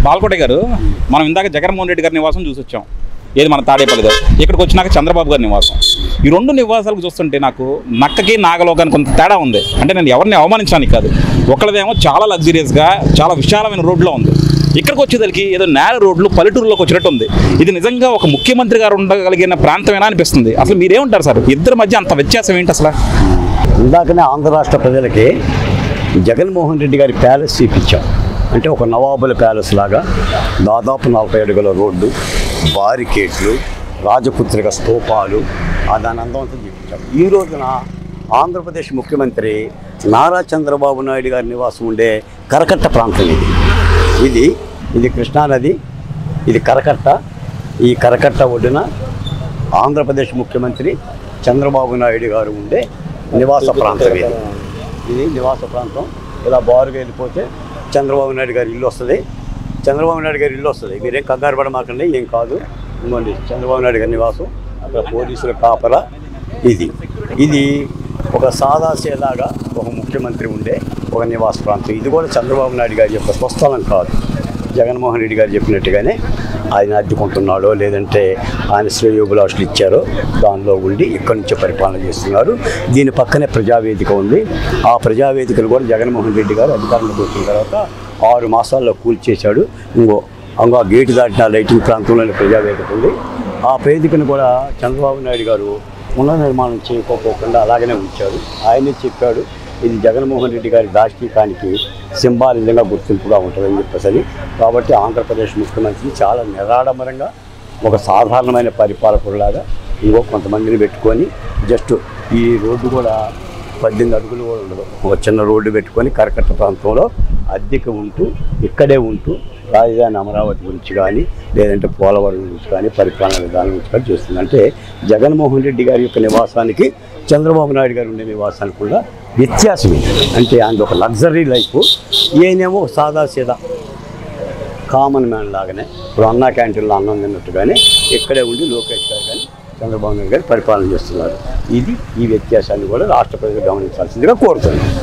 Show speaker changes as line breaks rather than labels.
బాల్కోటే గారు, మనం ఇందాక జగన్మోహన్ రెడ్డి గారి నివాసం చూసి వచ్చాం, ఏది మన తాడేపల్లిలో. ఇక్కడికి వచ్చినాక చంద్రబాబు గారి నివాసం. ఈ రెండు నివాసాలకు చూస్తుంటే నాకు నక్కకి నాగలోకానికి కొంత తేడా ఉంది. అంటే నేను ఎవరిని అవమానించడానికి కాదు, ఒకళ్ళదేమో చాలా లగ్జరియస్గా చాలా విశాలమైన రోడ్లో ఉంది, ఇక్కడికి వచ్చేదానికి ఏదో నేల రోడ్లు పల్లెటూరులోకి వచ్చినట్టు ఉంది. ఇది నిజంగా ఒక ముఖ్యమంత్రి గారు ఉండగలిగిన ప్రాంతమేనా అనిపిస్తుంది. అసలు మీరేమంటారు సార్, ఇద్దరి మధ్య అంత వ్యత్యాసం ఏంటి అసలు?
ఇందాకనే ఆంధ్ర రాష్ట్ర ప్రజలకి జగన్మోహన్ రెడ్డి గారి ప్యాలెస్ చూపించాం. అంటే ఒక నవాబుల ప్యాలెస్ లాగా దాదాపు 40 అడుగుల రోడ్డు, బారికేట్లు, రాజపుత్రిక స్తూపాలు, దాని అందమంతా చూపించాం. ఈ రోజున ఆంధ్రప్రదేశ్ ముఖ్యమంత్రి నారా చంద్రబాబు నాయుడు గారి నివాసం ఉండే కరకట్ట ప్రాంతం ఇది కృష్ణానది, ఇది కరకట్ట. ఈ కరకట్ట ఒడ్డున ఆంధ్రప్రదేశ్ ముఖ్యమంత్రి చంద్రబాబు నాయుడు గారు ఉండే నివాస ప్రాంతం. ఇది నివాస ప్రాంతం. ఇలా బారుగా వెళ్ళిపోతే చంద్రబాబు నాయుడు గారి ఇల్లు వస్తుంది. మీరేం కంగారు పడమాకండి, ఏం కాదు. ఇంకోండి చంద్రబాబు నాయుడు గారి నివాసం, అక్కడ పోలీసుల కాపలా. ఇది ఒక సాదాసేలాగా ఒక ముఖ్యమంత్రి ఉండే ఒక నివాస ప్రాంతం. ఇది కూడా చంద్రబాబు నాయుడు గారి యొక్క స్వస్థలం కాదు. జగన్మోహన్ రెడ్డి గారు చెప్పినట్టుగానే ఆయన అడ్డుకుంటున్నాడో లేదంటే ఆయన శ్రేయోభిలాషులు ఇచ్చారో దానిలో ఉండి ఇక్కడి నుంచే పరిపాలన చేస్తున్నారు. దీని పక్కనే ప్రజావేదిక ఉంది. ఆ ప్రజావేదికను కూడా జగన్మోహన్ రెడ్డి గారు అధికారంలోకి వచ్చిన తర్వాత 6 మాసాల్లో కూల్చేశాడు. ఇంకో గేటు దాటిన లైటింగ్ ప్రాంతంలోని ప్రజావేదిక ఉంది. ఆ వేదికను కూడా చంద్రబాబు నాయుడు గారు పునర్నిర్మాణం చేయకపోకుండా అలాగనే ఉంచాడు. ఆయనే చెప్పాడు, ఇది జగన్మోహన్ రెడ్డి గారి దాష్టీకానికి సింబాలిజంగా గుర్తింపుగా ఉంటుందని చెప్పేసి. కాబట్టి ఆంధ్రప్రదేశ్ ముఖ్యమంత్రి చాలా నిరాడంబరంగా ఒక సాధారణమైన పరిపాలకుడిలాగా కొంతమందిని పెట్టుకొని జస్ట్ ఈ రోడ్డు కూడా 18 అడుగులు కూడా ఉండదు, ఒక చిన్న రోడ్డు పెట్టుకొని కరకట్ట ప్రాంతంలో అద్దెకి ఇక్కడే ఉంటూ రాజధాని అమరావతి గురించి కానీ లేదంటే పోలవరం గురించి కానీ పరిపాలన విధానం గురించి కానీ చేస్తుంది. అంటే జగన్మోహన్ రెడ్డి గారి యొక్క నివాసానికి చంద్రబాబు నాయుడు గారు ఉండే నివాసానికి కూడా వ్యత్యాసం. అంటే ఆయన ఒక లగ్జరీ లైఫ్, ఈయనేమో సాదాసీదా కామన్ మ్యాన్ లాగానే ఇప్పుడు అన్నా క్యాంటీన్లో అన్నం తిన్నట్టుగానే ఇక్కడే ఉండి లోకేష్ గారు కానీ చంద్రబాబు నాయుడు గారు పరిపాలన చేస్తున్నారు. ఈ వ్యత్యాసాన్ని కూడా రాష్ట్ర ప్రజలు గమనించాల్సిందిగా కోరుతున్నాను.